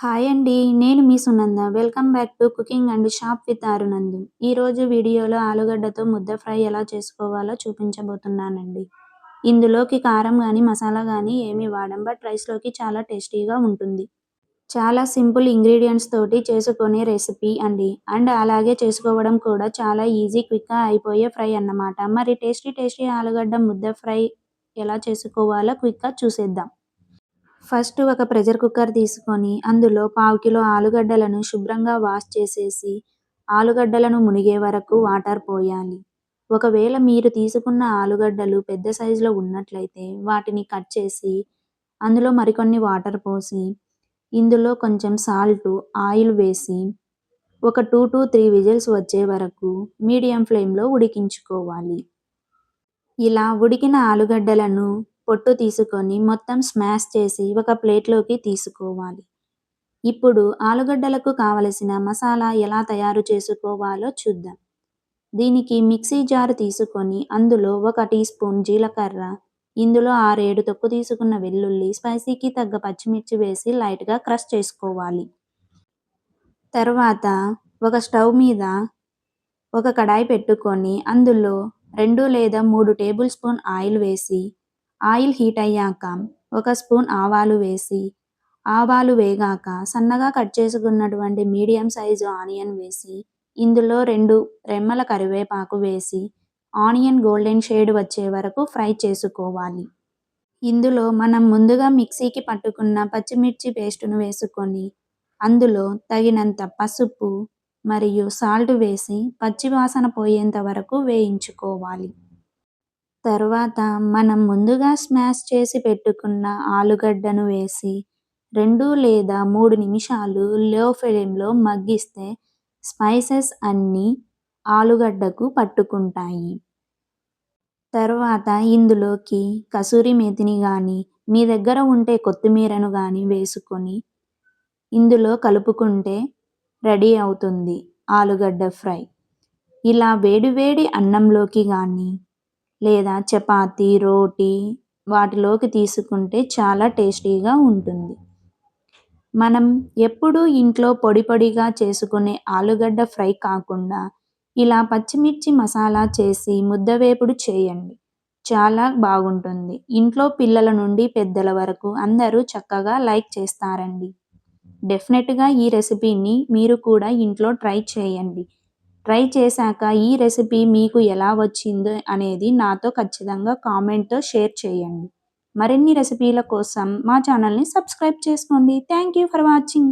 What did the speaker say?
Hi అండి. నేను మీ Sunanda. Welcome back to cooking and shop with అరునందు. ఈరోజు వీడియోలో ఆలుగడ్డతో ముద్ద ఫ్రై ఎలా చేసుకోవాలో చూపించబోతున్నానండి. ఇందులోకి కారం గానీ, మసాలా గానీ ఏమీ వాడం. బట్ రైస్‌లోకి చాలా టేస్టీగా ఉంటుంది. చాలా సింపుల్ ఇంగ్రీడియెంట్స్ తోటి చేసుకునే రెసిపీ అండి. అండ్ అలాగే చేసుకోవడం కూడా చాలా ఈజీ, క్విక్‌గా అయిపోయే ఫ్రై అన్నమాట. మరి టేస్టీ ఆలుగడ్డ ముద్ద ఫ్రై ఎలా చేసుకోవాలో క్విక్‌గా చూసేద్దాం. ఫస్ట్ ఒక ప్రెషర్ కుక్కర్ తీసుకొని అందులో పావు కిలో ఆలుగడ్డలను శుభ్రంగా వాష్ చేసేసి, ఆలుగడ్డలను మునిగే వరకు వాటర్ పోయాలి. ఒకవేళ మీరు తీసుకున్న ఆలుగడ్డలు పెద్ద సైజులో ఉన్నట్లయితే వాటిని కట్ చేసి, అందులో మరికొన్ని వాటర్ పోసి, ఇందులో కొంచెం సాల్టు, ఆయిల్ వేసి, ఒక 2-3 విజిల్స్ వచ్చే వరకు మీడియం ఫ్లేమ్‌లో ఉడికించుకోవాలి. ఇలా ఉడికిన ఆలుగడ్డలను పొట్టు తీసుకొని మొత్తం స్మాష్ చేసి ఒక ప్లేట్‌లోకి తీసుకోవాలి. ఇప్పుడు ఆలుగడ్డలకు కావలసిన మసాలా ఎలా తయారు చేసుకోవాలో చూద్దాం. దీనికి మిక్సీ జార్ తీసుకొని అందులో ఒక టీ స్పూన్ జీలకర్ర, ఇందులో 6, 7 తొక్కు తీసుకున్న వెల్లుల్లి, స్పైసీకి తగ్గ పచ్చిమిర్చి వేసి లైట్‌గా క్రష్ చేసుకోవాలి. తర్వాత ఒక స్టవ్ మీద ఒక కడాయి పెట్టుకొని అందులో 2 లేదా 3 టేబుల్ స్పూన్ ఆయిల్ వేసి, ఆయిల్ హీట్ అయ్యాక ఒక స్పూన్ ఆవాలు వేసి, ఆవాలు వేగాక సన్నగా కట్ చేసుకున్నటువంటి మీడియం సైజు ఆనియన్ వేసి, ఇందులో 2 రెమ్మల కరివేపాకు వేసి, ఆనియన్ గోల్డెన్ షేడ్ వచ్చే వరకు ఫ్రై చేసుకోవాలి. ఇందులో మనం ముందుగా మిక్సీకి పట్టుకున్న పచ్చిమిర్చి పేస్టును వేసుకొని, అందులో తగినంత పసుపు మరియు సాల్ట్ వేసి పచ్చివాసన పోయేంత వరకు వేయించుకోవాలి. తర్వాత మనం ముందుగా స్మాష్ చేసి పెట్టుకున్న ఆలుగడ్డను వేసి 2 లేదా 3 నిమిషాలు లో ఫ్లేమ్‌లో మగ్గిస్తే స్పైసెస్ అన్నీ ఆలుగడ్డకు పట్టుకుంటాయి. తర్వాత ఇందులోకి కసూరి మేతిని గానీ, మీ దగ్గర ఉంటే కొత్తిమీరను గానీ వేసుకొని ఇందులో కలుపుకుంటే రెడీ అవుతుంది ఆలుగడ్డ ఫ్రై. ఇలా వేడి వేడి అన్నంలోకి గానీ, లేదా చపాతీ, రోటీ వాటిలోకి తీసుకుంటే చాలా టేస్టీగా ఉంటుంది. మనం ఎప్పుడూ ఇంట్లో పొడి పొడిగా చేసుకునే ఆలుగడ్డ ఫ్రై కాకుండా ఇలా పచ్చిమిర్చి మసాలా చేసి ముద్దవేపుడు చేయండి. చాలా బాగుంటుంది. ఇంట్లో పిల్లల నుండి పెద్దల వరకు అందరూ చక్కగా లైక్ చేస్తారండి. డెఫినెట్‌గా ఈ రెసిపీని మీరు కూడా ఇంట్లో ట్రై చేయండి. ట్రై చేశాక ఈ రెసిపీ మీకు ఎలా వచ్చిందో అనేది నాతో ఖచ్చితంగా కామెంట్‌తో షేర్ చేయండి. మరిన్ని రెసిపీల కోసం మా ఛానల్‌ని సబ్స్క్రైబ్ చేసుకోండి. Thank you for watching.